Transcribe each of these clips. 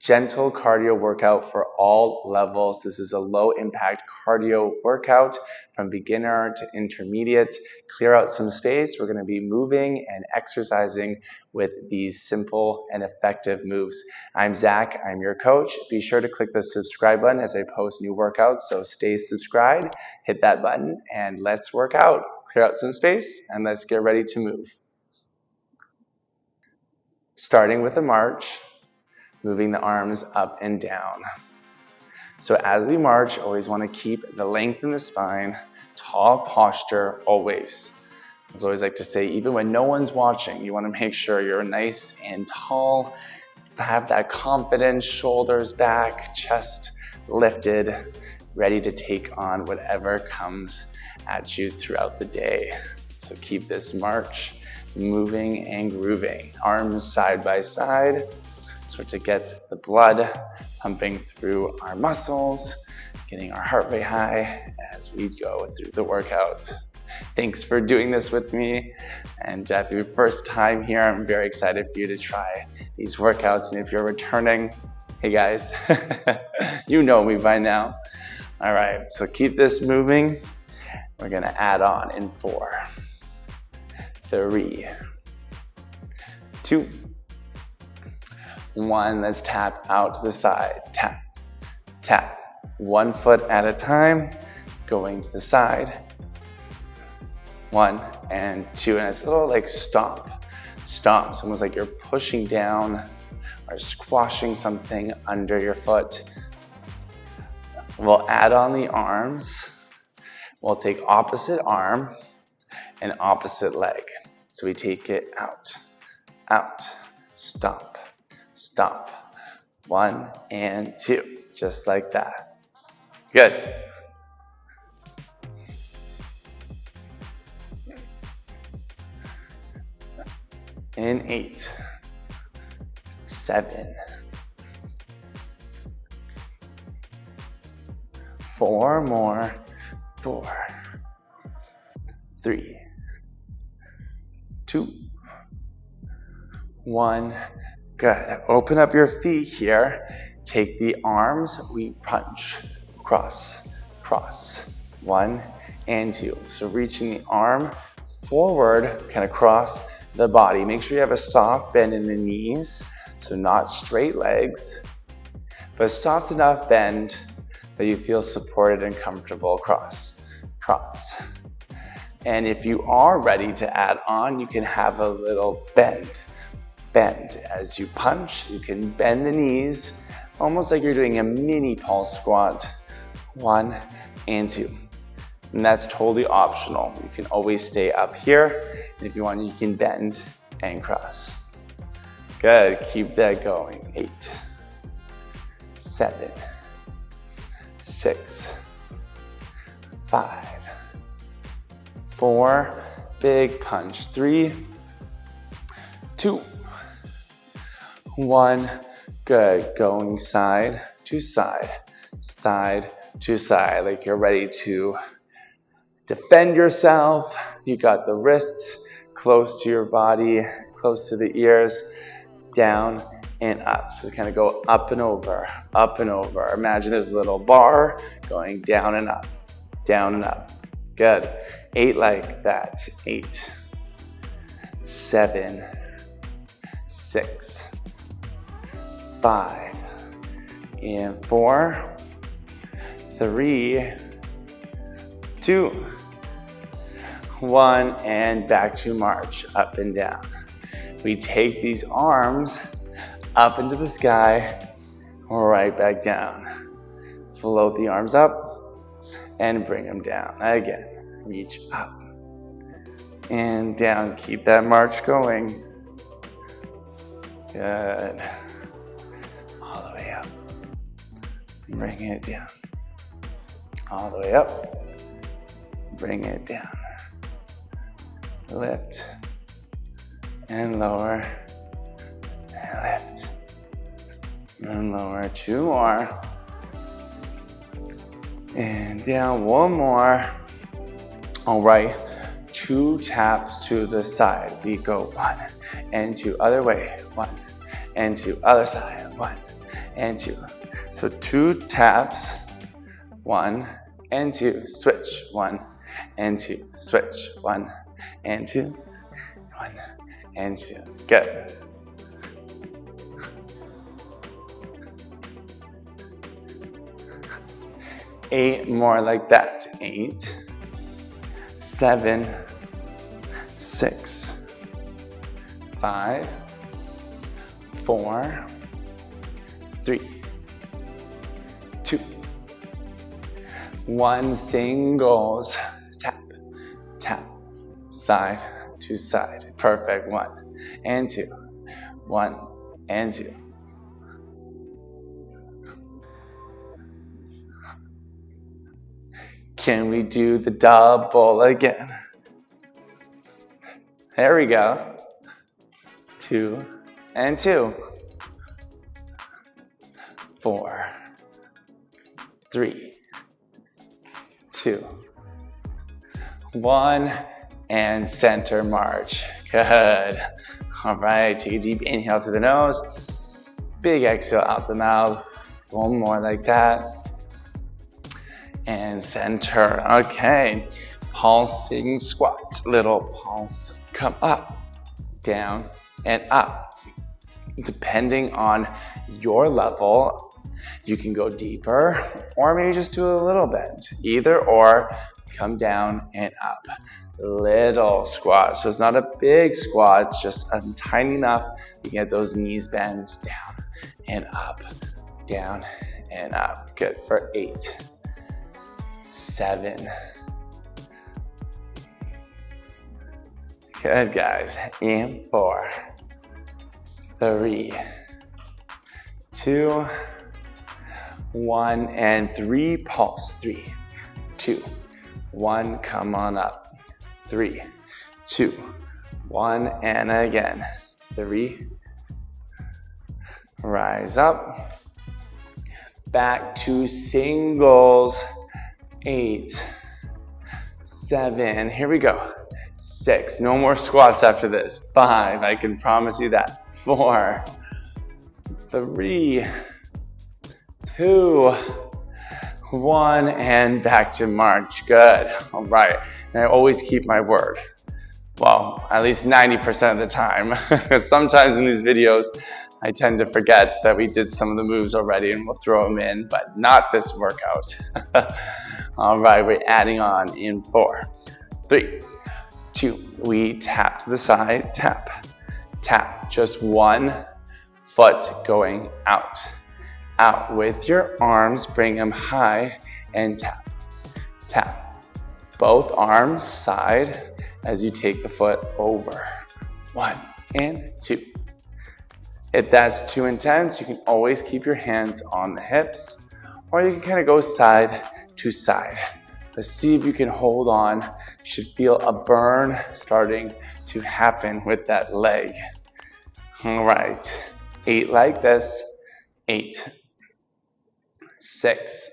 gentle cardio workout for all levels. This is a low impact cardio workout from beginner to intermediate. Clear out some space. We're going to be moving and exercising with these simple and effective moves. I'm Zach. I'm your coach. Be sure to click the subscribe button as I post new workouts. So stay subscribed, hit that button, and let's work out. Clear out some space and let's get ready to move. Starting with a march. Moving the arms up and down. So as we march, always want to keep the length in the spine, tall posture always. As I always like to say, even when no one's watching, you want to make sure you're nice and tall, have that confidence, shoulders back, chest lifted, ready to take on whatever comes at you throughout the day. So keep this march moving and grooving. Arms side by side. So to get the blood pumping through our muscles, getting our heart rate high as we go through the workout. Thanks for doing this with me. And if it's your first time here, I'm very excited for you to try these workouts. And if you're returning, hey guys, you know me by now. All right, so keep this moving. We're gonna add on in 4, 3, 2, 1, let's tap out to the side. Tap, tap. 1 foot at a time, going to the side. 1 and 2, and it's a little like stomp. Stomp, it's almost like you're pushing down or squashing something under your foot. We'll add on the arms. We'll take opposite arm and opposite leg. So we take it out, out, stomp. Stomp. 1 and 2, just like that. Good. In 8, 7, 4 more, 4, 3, 2, 1. Good. Open up your feet here. Take the arms. We punch. Cross. Cross. 1 and 2. So reaching the arm forward, kind of cross the body. Make sure you have a soft bend in the knees. So not straight legs, but soft enough bend that you feel supported and comfortable. Cross. Cross. And if you are ready to add on, you can have a little bend. Bend. As you punch, you can bend the knees, almost like you're doing a mini pulse squat. 1 and 2. And that's totally optional. You can always stay up here. And if you want, you can bend and cross. Good. Keep that going. 8, 7, 6, 5, 4. Big punch. 3, 2, 1, good. Going side to side, side to side, like you're ready to defend yourself. You got the wrists close to your body, close to the ears, down and up. So kind of go up and over, up and over. Imagine there's a little bar going down and up, down and up. Good. 8 like that. 8, 7, 6, 5 and 4, 3, 2, 1, and back to march, up and down. We take these arms up into the sky, right back down. Float the arms up and bring them down. Again, reach up and down. Keep that march going. Good. All the way up. Bring it down. All the way up. Bring it down. Lift. And lower. And lift. And lower. 2 more. And down. 1 more. All right. 2 taps to the side. We go 1 and 2. Other way. 1 and 2. Other side. 1 and 2. So 2 taps, 1 and 2, switch, 1 and 2, switch, 1 and 2, 1 and 2. Good. Eight more like that. 8, 7, 6, 5, 4, 3, 2, 1. Singles. Tap, tap, side to side. Perfect. 1 and 2, 1 and 2. Can we do the double again? There we go. 2 and 2. 4, 3, 2, 1, and center march. Good. All right, take a deep inhale through the nose. Big exhale out the mouth. One more like that. And center. Okay. Pulsing squat. Little pulse. Come up, down, and up. Depending on your level, you can go deeper or maybe just do a little bend. Either or, come down and up. Little squat. So it's not a big squat, it's just tiny enough you can get those knees bent down and up, down and up. Good for 8, 7. Good, guys. And 4, 3, 2, 1, and 3. Pulse. 3, 2, 1. Come on up. 3, 2, 1, and again. 3. Rise up. Back to singles. 8, 7. Here we go. 6. No more squats after this. 5. I can promise you that. 4, 3, 2, 1, and back to march. Good. All right. And I always keep my word. Well, at least 90% of the time. Because sometimes in these videos, I tend to forget that we did some of the moves already and we'll throw them in, but not this workout. All right, we're adding on in 4, 3, 2. We tap to the side, tap, tap. Just one foot going out. Out with your arms, bring them high and tap, tap. Both arms side as you take the foot over. 1 and 2. If that's too intense, you can always keep your hands on the hips, or you can kind of go side to side. Let's see if you can hold on. You should feel a burn starting to happen with that leg. All right, 8 like this. 8, 6,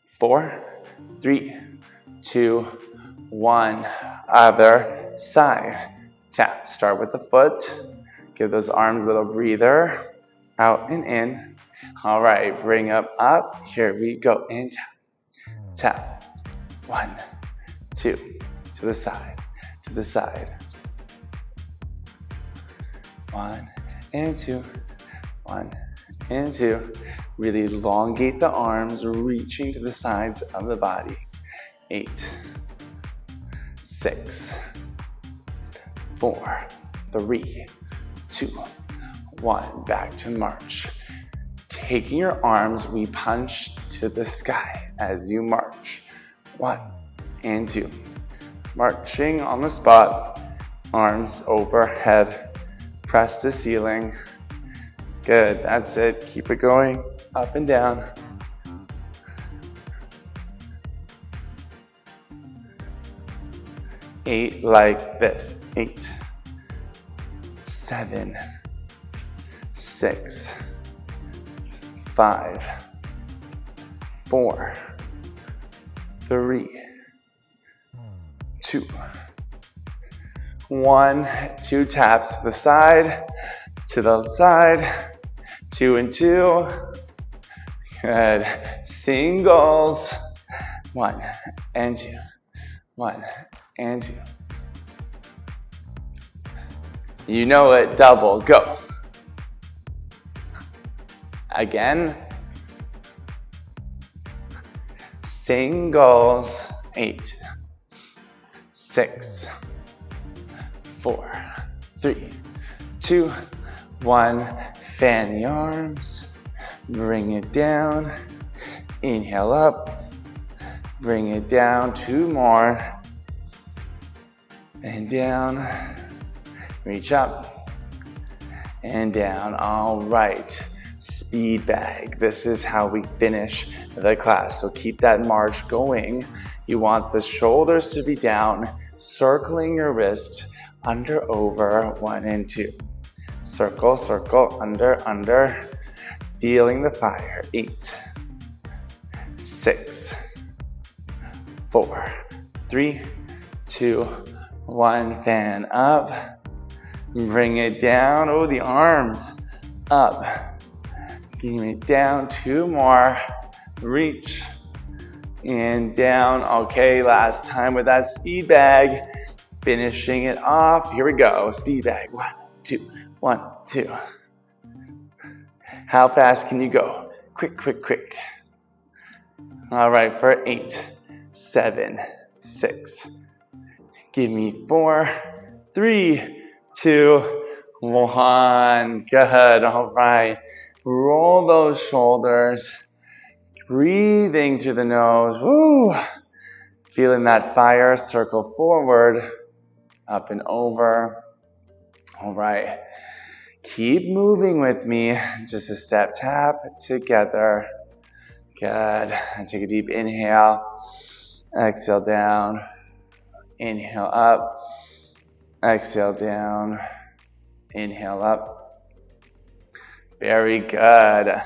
4, 3, 2, 1. Other side. Tap. Start with the foot. Give those arms a little breather. Out and in. All right, bring up. Here we go. And tap. Tap. 1, 2. To the side. To the side. 1 and 2. 1 and 2. Really elongate the arms, reaching to the sides of the body. 8, 6, 4, 3, 2, 1. Back to march. Taking your arms, we punch to the sky as you march. 1 and 2. Marching on the spot. Arms overhead. Press the ceiling. Good, that's it. Keep it going. Up and down. Eight like this. 8, 7, 6, 5, 4, 3, 2, 1. 2 taps to the side, 2 and 2. Good. Singles. 1 and 2. 1 and 2. You know it. Double. Go. Again. Singles. 8, 6, 4, 3, 2, 1. Fan the arms. Bring it down. Inhale up. Bring it down. 2 more. And down. Reach up. And down. All right. Speed bag. This is how we finish the class. So keep that march going. You want the shoulders to be down, circling your wrist, under, over, 1 and 2. Circle, circle, under, under. Feeling the fire. 8, 6, 4, 3, 2, 1. Fan up. Bring it down. Oh, the arms up. Bring it down. 2 more. Reach. And down. Okay, last time with that speed bag. Finishing it off. Here we go. Speed bag. 1, 2, 1, 2. How fast can you go? Quick, quick, quick. All right, for 8, 7, 6. Give me 4, 3, 2, 1. Good. All right. Roll those shoulders. Breathing through the nose. Woo. Feeling that fire. Circle forward. Up and over. All right. Keep moving with me. Just a step tap together. Good. And take a deep inhale. Exhale down. Inhale up. Exhale down. Inhale up. Very good.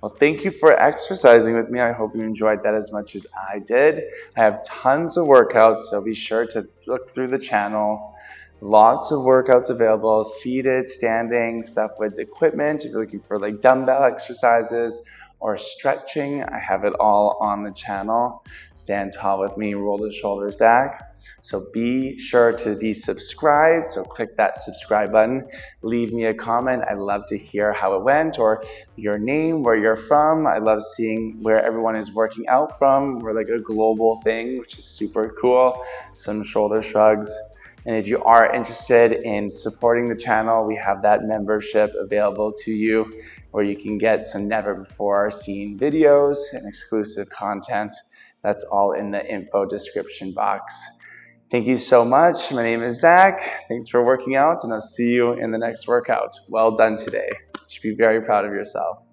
Well, thank you for exercising with me. I hope you enjoyed that as much as I did. I have tons of workouts, so be sure to look through the channel. Lots of workouts available, seated, standing, stuff with equipment. If you're looking for like dumbbell exercises or stretching, I have it all on the channel. Stand tall with me, roll the shoulders back. So be sure to be subscribed. So click that subscribe button. Leave me a comment. I'd love to hear how it went, or your name, where you're from. I love seeing where everyone is working out from. We're like a global thing, which is super cool. Some shoulder shrugs. And if you are interested in supporting the channel, we have that membership available to you where you can get some never before seen videos and exclusive content. That's all in the info description box. Thank you so much. My name is Zach. Thanks for working out, and I'll see you in the next workout. Well done today. You should be very proud of yourself.